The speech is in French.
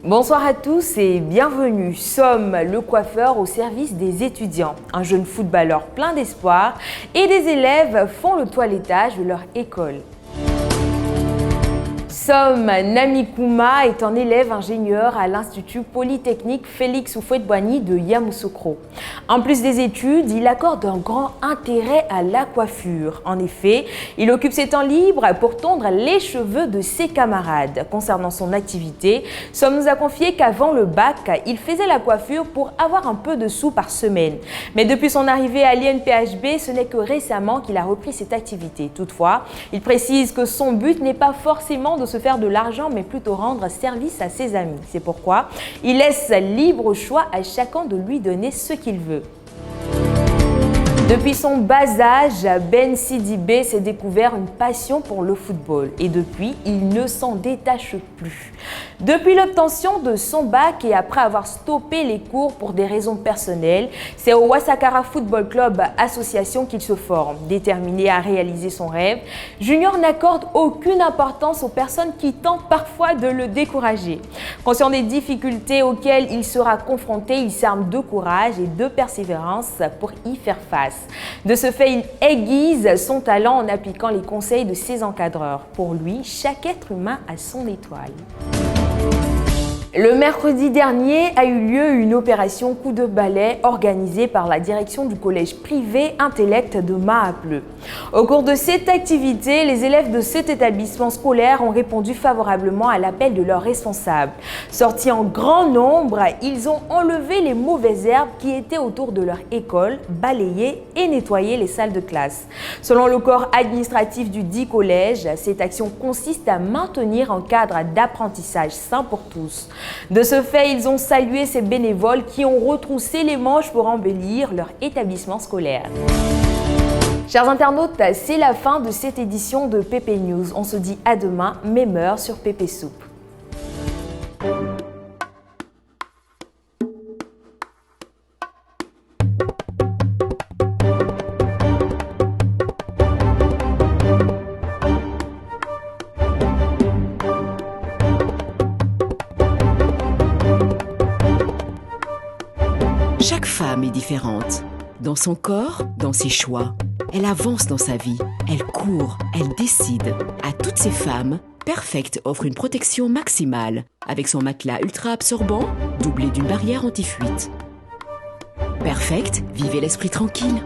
Bonsoir à tous et bienvenue. Somme, le coiffeur au service des étudiants. Un jeune footballeur plein d'espoir et des élèves font le toilettage de leur école. Somme Namikouma est un élève ingénieur à l'Institut Polytechnique Félix Houphouët-Boigny de Yamoussoukro. En plus des études, il accorde un grand intérêt à la coiffure. En effet, il occupe ses temps libres pour tondre les cheveux de ses camarades. Concernant son activité, Somme nous a confié qu'avant le bac, il faisait la coiffure pour avoir un peu de sous par semaine. Mais depuis son arrivée à l'INPHB, ce n'est que récemment qu'il a repris cette activité. Toutefois, il précise que son but n'est pas forcément de se faire de l'argent, mais plutôt rendre service à ses amis. C'est pourquoi il laisse libre choix à chacun de lui donner ce qu'il veut. Depuis son bas âge, Ben Sidibé s'est découvert une passion pour le football et depuis, il ne s'en détache plus. Depuis l'obtention de son bac et après avoir stoppé les cours pour des raisons personnelles, c'est au Wasakara Football Club Association qu'il se forme. Déterminé à réaliser son rêve, Junior n'accorde aucune importance aux personnes qui tentent parfois de le décourager. Conscient des difficultés auxquelles il sera confronté, il s'arme de courage et de persévérance pour y faire face. De ce fait, il aiguise son talent en appliquant les conseils de ses encadreurs. Pour lui, chaque être humain a son étoile. Le mercredi dernier a eu lieu une opération coup de balai organisée par la direction du collège privé Intellect de Mahapleu. Au cours de cette activité, les élèves de cet établissement scolaire ont répondu favorablement à l'appel de leurs responsables. Sortis en grand nombre, ils ont enlevé les mauvaises herbes qui étaient autour de leur école, balayé et nettoyé les salles de classe. Selon le corps administratif du dit collège, cette action consiste à maintenir un cadre d'apprentissage sain pour tous. De ce fait, ils ont salué ces bénévoles qui ont retroussé les manches pour embellir leur établissement scolaire. Chers internautes, c'est la fin de cette édition de PP News. On se dit à demain, même heure sur PP Soup. Chaque femme est différente. Dans son corps, dans ses choix. Elle avance dans sa vie. Elle court, elle décide. À toutes ces femmes, Perfect offre une protection maximale avec son matelas ultra absorbant, doublé d'une barrière anti-fuite. Perfect, vivez l'esprit tranquille.